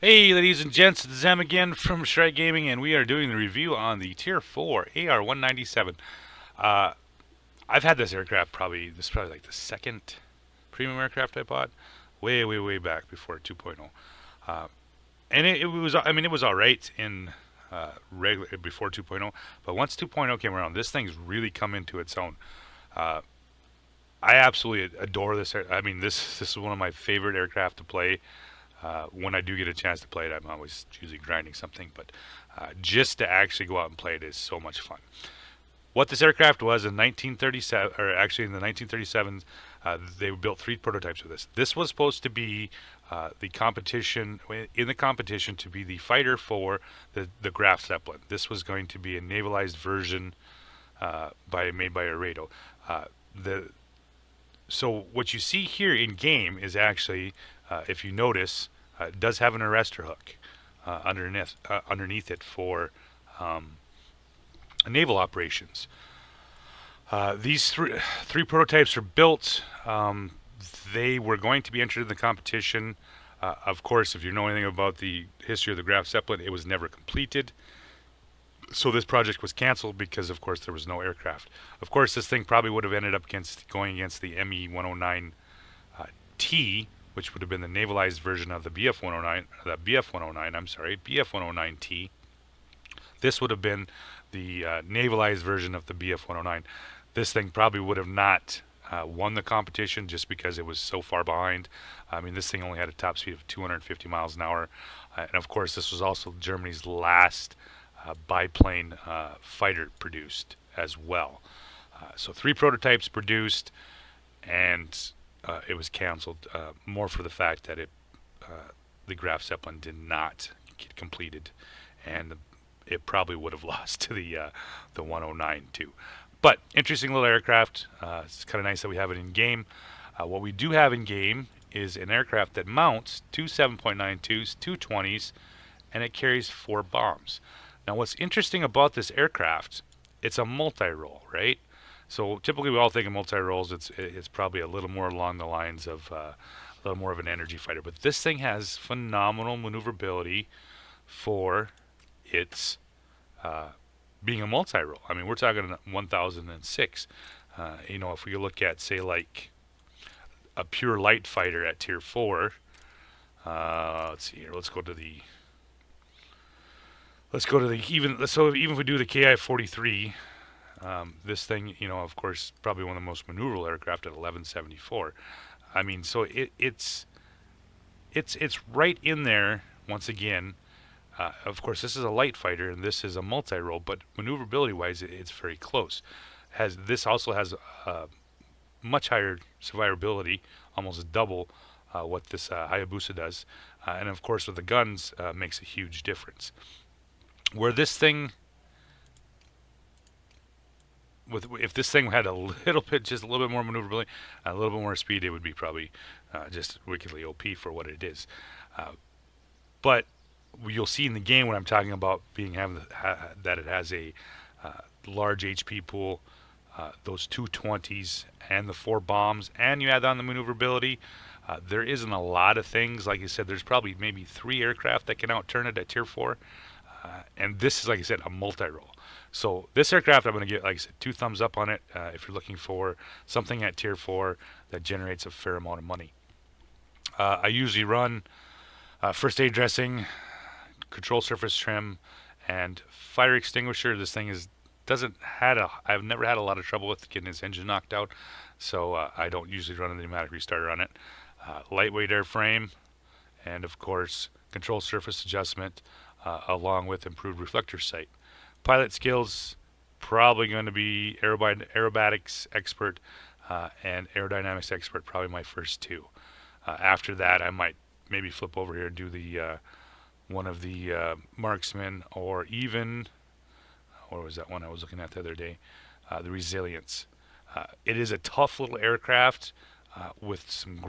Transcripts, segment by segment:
Hey, ladies and gents, it's Zem again from Shrek Gaming, and we are doing the review on the Tier 4 AR-197. Uh, I've had this aircraft this is probably like the second premium aircraft I bought, way back before 2.0. Uh, and it was, I mean, it was all right in regular before 2.0, but once 2.0 came around, this thing's really come into its own. Uh, I absolutely adore this. I mean, this is one of my favorite aircraft to play. When I do get a chance to play it, I'm always usually grinding something, but just to actually go out and play it is so much fun. What this aircraft was in 1937, or actually in the 1937s, they built three prototypes of this. This was supposed to be the competition in the competition to be the fighter for the Graf Zeppelin. This was going to be a navalized version made by Aredo. The So what you see here in game is actually, if you notice, it does have an arrestor hook underneath it for um, naval operations. These three prototypes are built. They were going to be entered in the competition. Of course, if you know anything about the history of the Graf Zeppelin, it was never completed. So this project was canceled because, of course, there was no aircraft. Of course, this thing probably would have ended up going against the ME-109 T, which would have been the navalized version of the BF-109T. This would have been the navalized version of the BF-109. This thing probably would have not won the competition just because it was so far behind. I mean, this thing only had a top speed of 250 miles an hour. And of course, this was also Germany's last biplane fighter produced as well. So three prototypes produced, and it was canceled, more for the fact that the Graf Zeppelin did not get completed, and it probably would have lost to the 109 too. But interesting little aircraft. It's kind of nice that we have it in game. What we do have in game is an aircraft that mounts two 7.92s, two 20s, and it carries 4 bombs. Now, what's interesting about this aircraft, it's a multi-role, right? So typically we all think of multi-roles. It's probably a little more along the lines of a little more of an energy fighter. But this thing has phenomenal maneuverability for its being a multi-role. I mean, we're talking 1006. If we look at, say, like a pure light fighter at Tier 4, let's see here. Even if we do the KI-43, this thing, of course, probably one of the most maneuverable aircraft at 1174. I mean, so it's right in there once again. Of course, this is a light fighter and this is a multi-role, but maneuverability-wise, it's very close. This also has much higher survivability, almost double what this Hayabusa does, and of course, with the guns, makes a huge difference. Where this thing, if this thing had just a little bit more maneuverability, a little bit more speed, it would be probably just wickedly OP for what it is. But you'll see in the game when I'm talking about that it has a large HP pool, those two 20s and the 4 bombs, and you add on the maneuverability. There isn't a lot of things. Like I said, there's probably maybe 3 aircraft that can outturn it at Tier 4. And this is, like I said, a multi-role. So this aircraft, I'm going to get, like I said, 2 thumbs up on it if you're looking for something at Tier 4 that generates a fair amount of money. I usually run first aid dressing, control surface trim, and fire extinguisher. This thing I've never had a lot of trouble with getting its engine knocked out, so I don't usually run a pneumatic restarter on it. Lightweight airframe, and of course, control surface adjustment, along with improved reflector sight. Pilot skills, probably going to be aerobatics expert and aerodynamics expert, probably my first 2. After that, I might maybe flip over here and do the one of the marksmen, or even, what was that one I was looking at the other day? The resilience. It is a tough little aircraft with some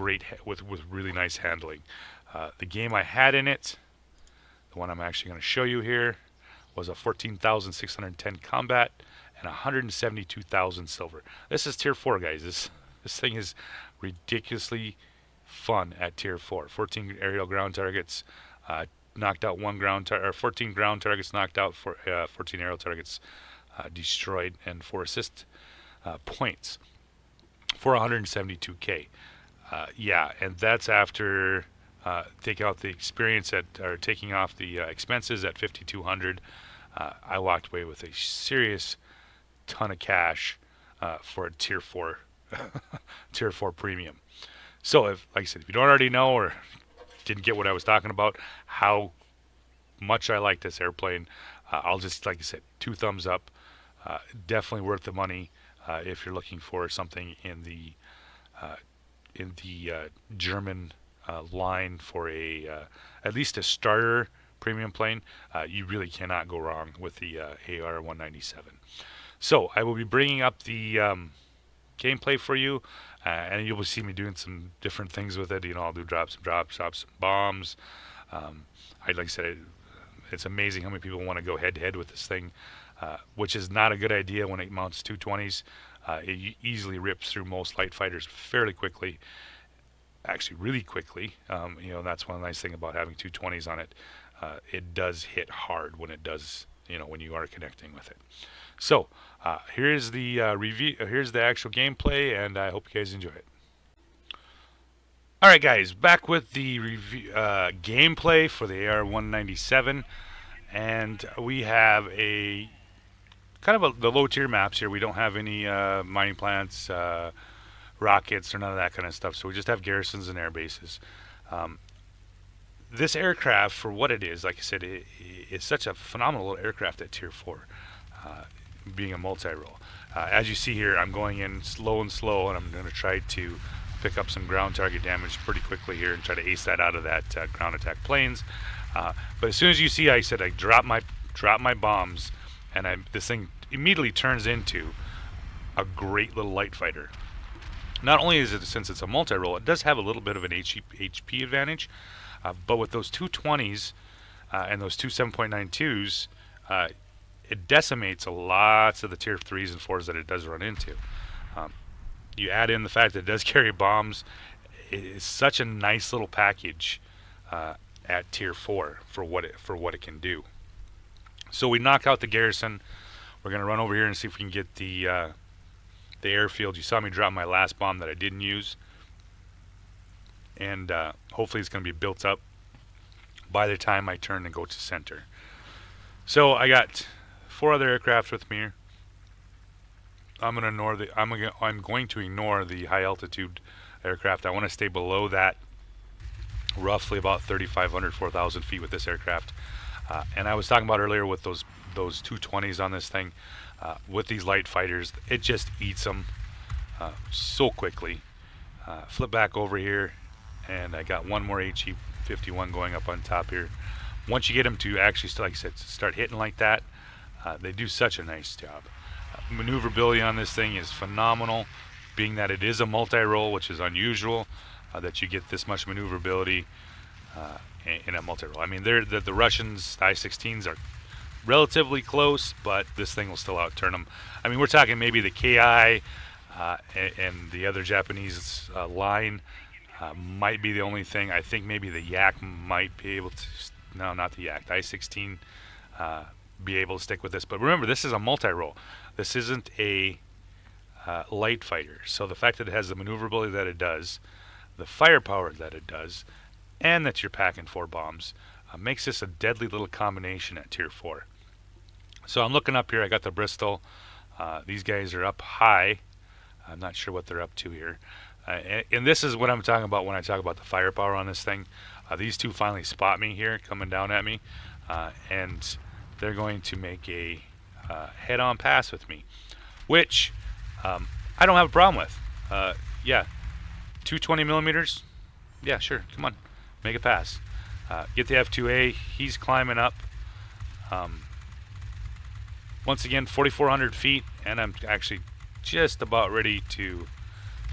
with really nice handling. The game I had in it, the one I'm actually going to show you here, was a 14,610 combat and 172,000 silver. This is Tier 4, guys. This thing is ridiculously fun at Tier 4. 14 aerial ground targets, knocked out 14 ground targets knocked out, for 14 aerial targets destroyed, and 4 assist points for 172K. Yeah, and that's after taking out the experience or taking off the expenses at 5,200. I walked away with a serious ton of cash for a tier 4 tier 4 premium. So if, like I said, if you don't already know or didn't get what I was talking about, how much I like this airplane, I'll just, like I said, 2 thumbs up. Definitely worth the money if you're looking for something in the German line for at least a starter premium plane. You really cannot go wrong with the AR-197. So I will be bringing up the gameplay for you, and you will see me doing some different things with it. I'll do drops, some bombs. Like I said, it's amazing how many people want to go head-to-head with this thing, which is not a good idea when it mounts 220s. It easily rips through most light fighters fairly quickly, actually really quickly. That's one nice thing about having 220s on it. It does hit hard when it does, when you are connecting with it. So here's the review. Here's the actual gameplay, and I hope you guys enjoy it. All right, guys, back with the review gameplay for the AR-197, and we have a kind of the low tier maps here. We don't have any mining plants, rockets, or none of that kind of stuff. So we just have garrisons and air bases. This aircraft, for what it is, like I said, it's such a phenomenal little aircraft at tier 4. Being a multi-role. As you see here, I'm going in slow, and I'm going to try to pick up some ground target damage pretty quickly here and try to ace that out of that ground attack planes. But as soon as you see, I drop my bombs, and this thing immediately turns into a great little light fighter. Not only is it, since it's a multi-role, it does have a little bit of an HP advantage, but with those 220s and those two 7.92s, it decimates lots of the tier 3s and 4s that it does run into. You add in the fact that it does carry bombs. It's such a nice little package at tier 4 for what it can do. So we knock out the garrison. We're going to run over here and see if we can get the airfield. You saw me drop my last bomb that I didn't use, and hopefully it's going to be built up by the time I turn and go to center. So I got 4 other aircraft with me here. I'm going to ignore the high altitude aircraft. I want to stay below that, roughly about 3,500, 4,000 feet with this aircraft. And I was talking about earlier with those 220s on this thing, with these light fighters, it just eats them so quickly. Flip back over here, and I got one more HE-51 going up on top here. Once you get them to actually, like I said, start hitting like that, they do such a nice job. Maneuverability on this thing is phenomenal, being that it is a multi-role, which is unusual, that you get this much maneuverability in a multi-role. I mean, the Russians, the I-16s, are relatively close, but this thing will still outturn them. I mean, we're talking maybe the KI and the other Japanese line might be the only thing. I think maybe the Yak might be able to. No, not the Yak. The I-16 be able to stick with this. But remember, this is a multi-role. This isn't a light fighter. So the fact that it has the maneuverability that it does, the firepower that it does, and that you're packing 4 bombs, makes this a deadly little combination at tier 4. So I'm looking up here. I got the Bristol. These guys are up high. I'm not sure what they're up to here. And this is what I'm talking about when I talk about the firepower on this thing. These 2 finally spot me here, coming down at me, and they're going to make a head-on pass with me, which I don't have a problem with. Yeah, 220 millimeters. Yeah, sure. Come on, make a pass. Get the F2A. He's climbing up. Once again, 4,400 feet, and I'm actually just about ready to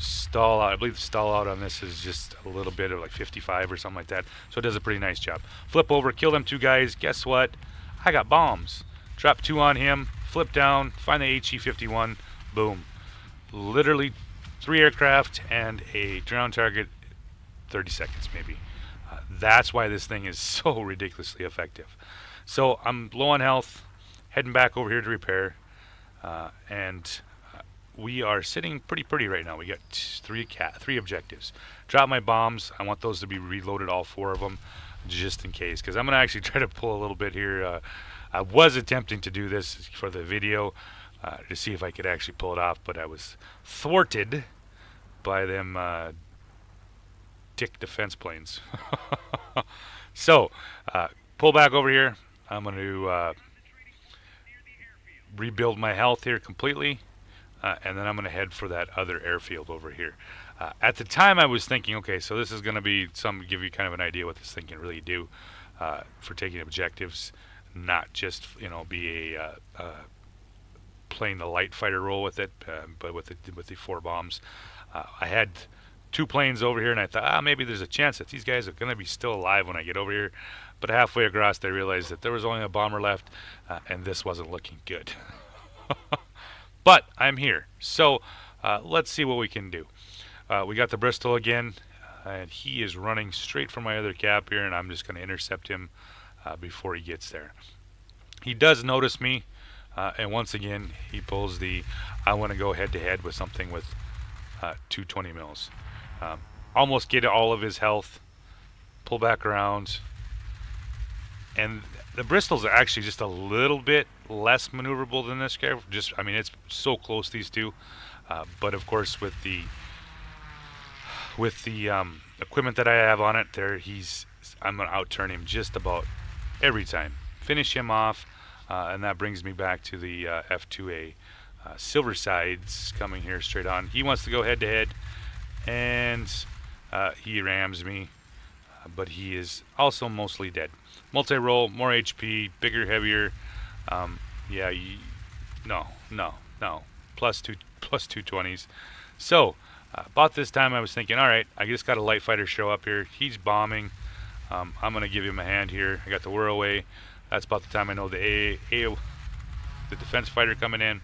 stall out. I believe the stall out on this is just a little bit of like 55 or something like that. So it does a pretty nice job. Flip over, kill them 2 guys. Guess what? I got bombs. Drop 2 on him. Flip down. Find the HE-51. Boom. Literally 3 aircraft and a ground target. 30 seconds maybe. That's why this thing is so ridiculously effective. So I'm low on health, heading back over here to repair, and we are sitting pretty right now. We got three objectives. Drop my bombs. I want those to be reloaded, all four of them, just in case. Because I'm gonna actually try to pull a little bit here. I was attempting to do this for the video to see if I could actually pull it off, but I was thwarted by them dick defense planes. So pull back over here. I'm going to rebuild my health here completely. And then I'm going to head for that other airfield over here. At the time, I was thinking, okay, so this is going to be some, give you kind of an idea what this thing can really do for taking objectives, not just be a playing the light fighter role with it, but with the four bombs. I had two planes over here, and I thought, maybe there's a chance that these guys are going to be still alive when I get over here. But halfway across, I realized that there was only a bomber left, and this wasn't looking good. But I'm here, so let's see what we can do. We got the Bristol again, and he is running straight for my other cap here, and I'm just going to intercept him before he gets there. He does notice me, and once again, he pulls the, I want to go head-to-head with something with 220 mils. Almost get all of his health, pull back around, and the Bristols are actually just a little bit less maneuverable than this guy. I mean, it's so close, these two. But of course, with the equipment that I have on it, I'm gonna outturn him just about every time. Finish him off, and that brings me back to the F2A. Silverside's coming here straight on. He wants to go head to head, and he rams me, but he is also mostly dead. Multirole, more HP, bigger, heavier. Yeah, no. Plus 220s. So, about this time I was thinking, all right, I just got a light fighter show up here. He's bombing. I'm going to give him a hand here. I got the whirlaway. That's about the time I know the defense fighter coming in.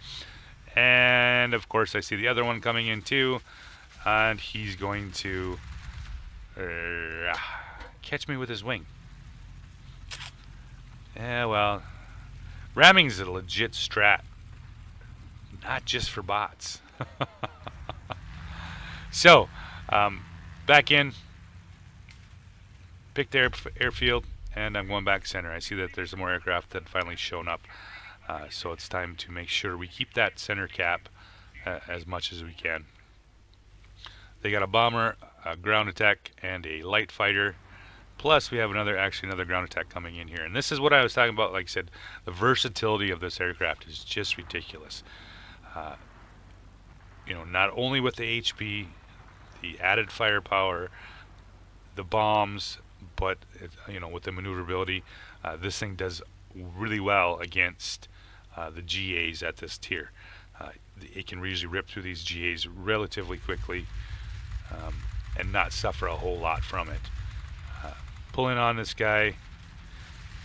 And, of course, I see the other one coming in, too. And he's going to catch me with his wing. Yeah, well, ramming's a legit strat, not just for bots. So, back in, picked the airfield, and I'm going back center. I see that there's more aircraft that finally shown up, so it's time to make sure we keep that center cap as much as we can. They got a bomber, a ground attack, and a light fighter. Plus, we have another ground attack coming in here. And this is what I was talking about. Like I said, the versatility of this aircraft is just ridiculous. Not only with the HP, the added firepower, the bombs, but with the maneuverability, this thing does really well against the GAs at this tier. It can usually rip through these GAs relatively quickly and not suffer a whole lot from it. Pulling on this guy,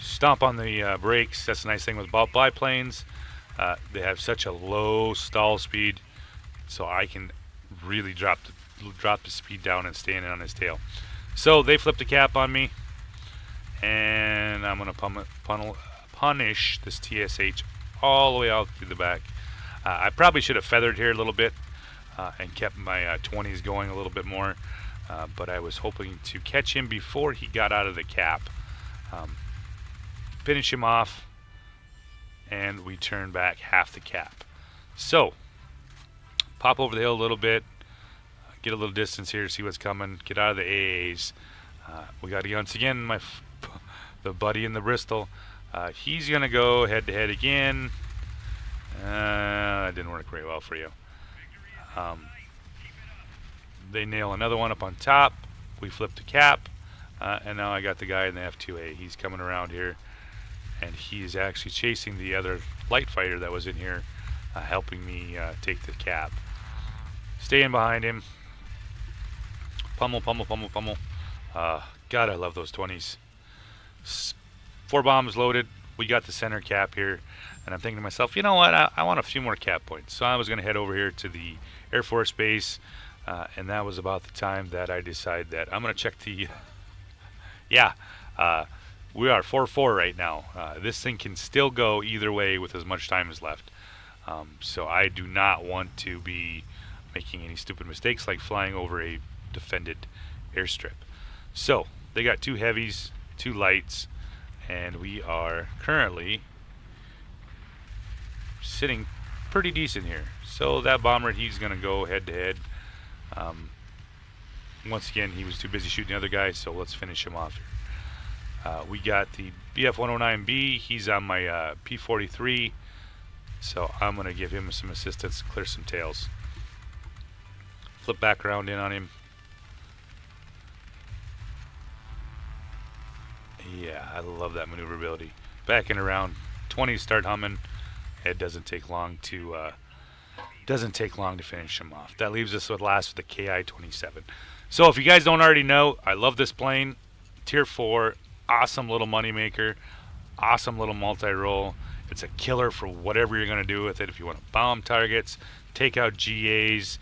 stomp on the brakes. That's the nice thing with biplanes. They have such a low stall speed, so I can really drop the speed down and stay in on his tail. So they flipped a cap on me, and I'm gonna punish this TSH all the way out through the back. I probably should have feathered here a little bit and kept my 20s going a little bit more. But I was hoping to catch him before he got out of the cap. Finish him off, and we turn back half the cap. So, pop over the hill a little bit, get a little distance here, see what's coming, get out of the AAs. We got once again the buddy in the Bristol. He's going to go head-to-head again. That didn't work very well for you. They nail another one up on top. We flip the cap, and now I got the guy in the F2A. He's coming around here, and he's actually chasing the other light fighter that was in here, helping me take the cap. Staying behind him. Pummel. God, I love those 20s. 4 bombs loaded. We got the center cap here, and I'm thinking to myself, you know what? I want a few more cap points. So I was going to head over here to the Air Force Base. And that was about the time that I decided that I'm going to check the Yeah, uh, we are 4-4 right now. This thing can still go either way with as much time as left. So I do not want to be making any stupid mistakes like flying over a defended airstrip. So they got 2 heavies, 2 lights, and we are currently sitting pretty decent here. So that bomber, he's going to go head to head. Once again, he was too busy shooting the other guy, so let's finish him off here. We got the BF-109B. He's on my P-43, so I'm going to give him some assistance, clear some tails. Flip back around in on him. Yeah, I love that maneuverability. Backing around, 20s start humming. It doesn't take long to finish him off. That leaves us with last with the KI-27. So if you guys don't already know, I love this plane. Tier 4, awesome little moneymaker, awesome little multi-role. It's a killer for whatever you're going to do with it. If you want to bomb targets, take out GAs,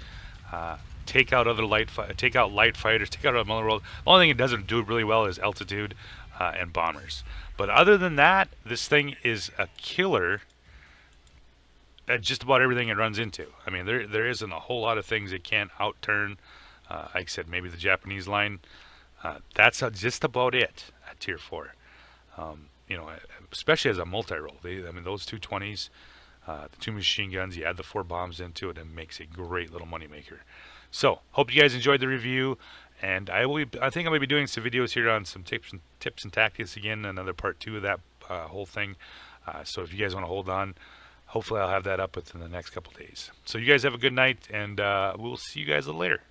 take out light fighters, take out other Multirole. The only thing it doesn't do really well is altitude and bombers. But other than that, this thing is a killer at just about everything it runs into. I mean, there isn't a whole lot of things it can't outturn. Like I said, maybe the Japanese line. That's just about it at Tier 4. You know, especially as a multi-role. I mean, those 220s, the 2 machine guns, you add the 4 bombs into it, and it makes a great little moneymaker. So, hope you guys enjoyed the review. And I think I'm going to be doing some videos here on some tips and tactics again, another part 2 of that whole thing. So if you guys want to hold on, hopefully I'll have that up within the next couple days. So you guys have a good night, and we'll see you guys later.